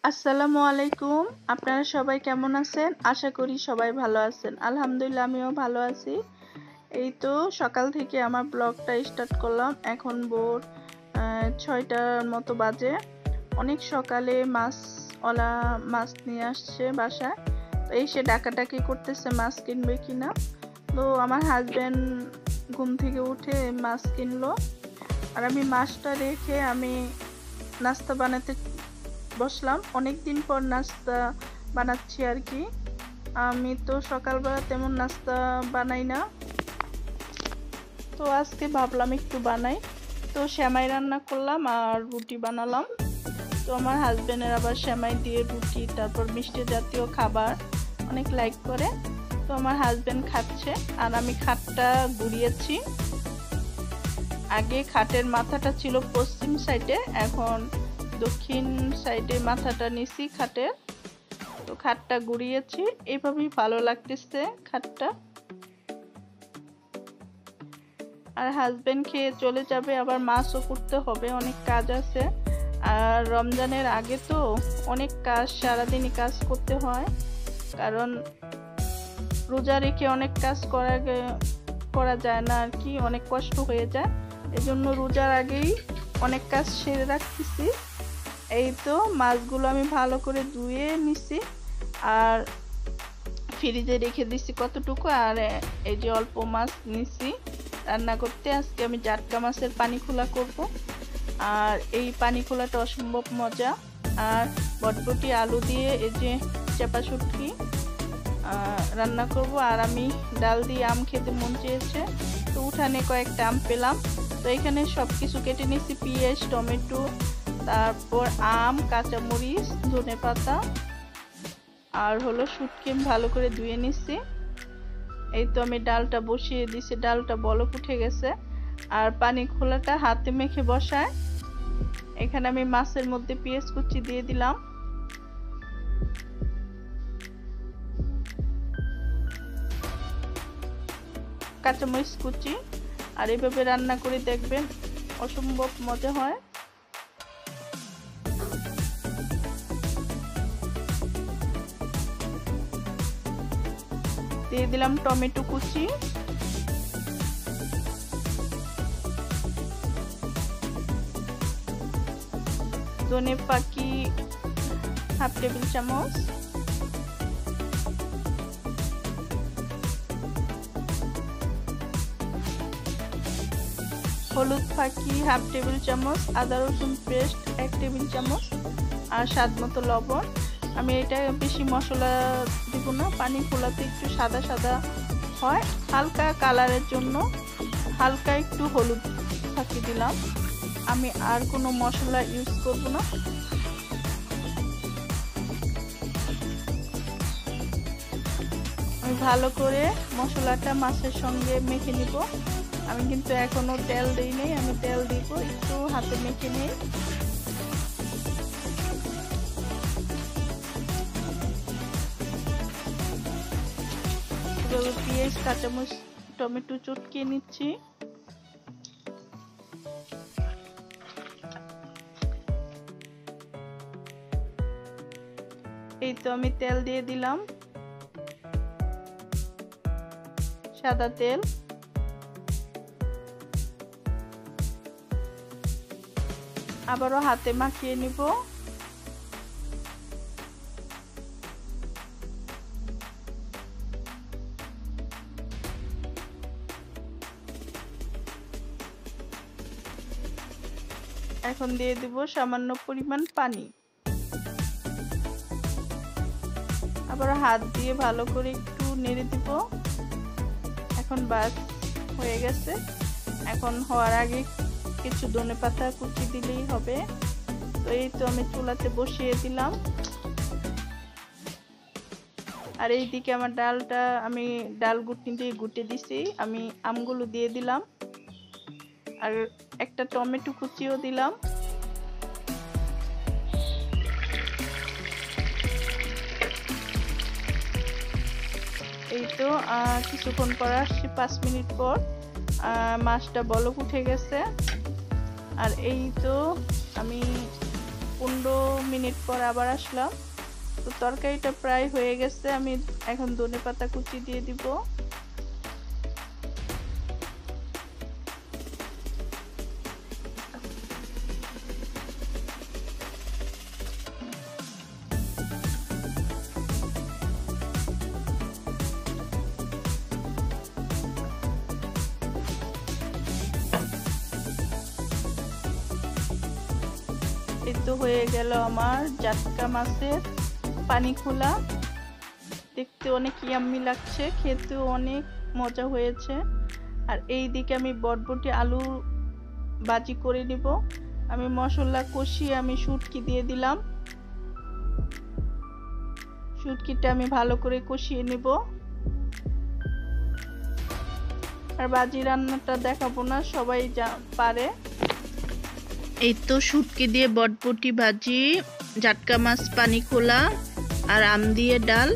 আসসালামু আলাইকুম। আপনারা সবাই কেমন আছেন? আশা করি সবাই ভালো আছেন। আলহামদুলিল্লাহ আমিও ভালো আছি। এই তো সকাল থেকে আমার ব্লগটা স্টার্ট করলাম। এখন ভোর 6টার মতো বাজে। অনেক সকালে মাছওয়ালা মাছ নিয়ে আসছে বাসায়। তো এসে ডাকাডাকি করতেছে মাছ কিনবে কিনা। তো আমার হাজবেন্ড ঘুম থেকে উঠে মাছ কিনলো। আর আমি মাছটা রেখে আমি নাস্তা বানাতে বসলাম। অনেকদিন পর নাস্তা বানাচ্ছি আর কি। আমি তো সকালবেলা তেমন নাস্তা বানাই না, তো আজকে ভাবলাম একটু বানাই। তো সেমাই রান্না করলাম আর রুটি বানালাম। তো আমার হাজবেন্ডের আবার সেমাই দিয়ে রুটি তারপর মিষ্টি জাতীয় খাবার অনেক লাইক করে। তো আমার হাজবেন্ড খাচ্ছে আর আমি খাটটা ঘুরিয়েছি। আগে খাটের মাথাটা ছিল পশ্চিম সাইডে, এখন দক্ষিণ সাইডে মাথাটা নিছি খাটের। তো খাটটা ঘুরিয়েছি, এইভাবেই ভালো লাগতেছে খাটটা। আর হাজবেন্ড খেয়ে চলে যাবে, আবার মাছও করতে হবে, অনেক কাজ আছে। আর রমজানের আগে তো অনেক কাজ, সারাদিনই কাজ করতে হয়, কারণ রোজা রেখে অনেক কাজ করা যায় না আর কি, অনেক কষ্ট হয়ে যায়। এজন্য রোজার আগেই অনেক কাজ সেরে রাখতেছি। এই তো মাছগুলো আমি ভালো করে ধুয়ে নিছি আর ফ্রিজে রেখে দিছি কতটুকু। আর এই যে অল্প মাছ নিছি রান্না করতে। আজকে আমি জাটকা মাছের পানিখোলা করব। আর এই পানিখোলাটা অসম্ভব মজা। আর বটবটি আলু দিয়ে এই যে চাপা শুটকি রান্না করব। আর আমি ডাল দিয়ে আম খেতে মন চেয়েছে, তো উঠানে কয়েকটা আম পেলাম। তো এখানে সব কিছু কেটে নিছি, পেঁয়াজ, টমেটো, তারপর আম, কাঁচামরিচ, ধনেপাতা আর হলো শুটকি ভালো করে ধুয়ে নিছি। এই তো আমি ডালটা বসিয়ে দিছি, ডালটা বলক উঠে গেছে। আর পানি খোলাটা হাতে মেখে বসায়। এখানে আমি মাছের মধ্যে পেঁয়াজ কুচি দিয়ে দিলাম, কাঁচামরিচ কুচি। আর এইভাবে রান্না করে দেখবেন, অসম্ভব মজা হয়। দিয়ে দিলাম টমেটো কুচি, ধনে পাকি হাফ টেবিল চামচ, হলুদ ফাঁকি হাফ টেবিল চামচ, আদা রসুন পেস্ট 1 টেবিল চামচ, আর স্বাদ মতো লবণ। আমি এটা বেশি মশলা দিব না, পানি খোলাতে একটু সাদা সাদা হয়, হালকা কালারের জন্য হালকা একটু হলুদ ফাঁকি দিলাম। আমি আর কোনো মশলা ইউজ করব না। আমি ভালো করে মশলাটা মাছের সঙ্গে মেখে নিব। আমি কিন্তু এখনো তেল দিই নাই, আমি তেল দিব, একটু হাতে মেখে নিই। পেঁয়াজ, কাঁচামরিচ, টমেটো চটকিয়ে নিচ্ছি। এই তো আমি তেল দিয়ে দিলাম, সাদা তেল। আবারও হাতে মাখিয়ে নিব। এখন দিয়ে দিব সামান্য পরিমাণ পানি। আবার হাত দিয়ে ভালো করে একটু নেড়ে দিব। এখন বাস হয়ে গেছে। এখন হওয়ার আগে কিছু ধনেপাতা কুচি দিলেই হবে। তো এই তো আমি চুলাতে বসিয়ে দিলাম। আর এইদিকে আমার ডালটা আমি ডাল ঘুটনি দিয়ে ঘুটে দিছি। আমি আমগুলো দিয়ে দিলাম আর একটা টমেটো কুচিও দিলাম। এই তো কিছুক্ষণ পর আসছি, 5 মিনিট পর মাছটা বলক উঠে গেছে। আর এই তো আমি 15 মিনিট পর আবার আসলাম। তো তরকারিটা প্রায় হয়ে গেছে, আমি এখন ধনেপাতা কুচি দিয়ে দিব। এই তো হয়ে গেল আমার জাটকা মাছের পানিখোলা। দেখতে অনেক ইয়াম্মি লাগছে, খেতেও অনেক মজা হয়েছে। আর এই দিকে আমি বটবটি আলু ভাজি করে নিব। আমি মশলা কষিয়ে আমি শুটকি দিয়ে দিলাম। শুটকিটা আমি ভালো করে কষিয়ে নিব। আর ভাজি রান্নাটা দেখাবো না, সবাই যা পারে। এই তো শুটকি দিয়ে বটবটি ভাজি, জাটকা মাছ পানিখোলা আর আম দিয়ে ডাল।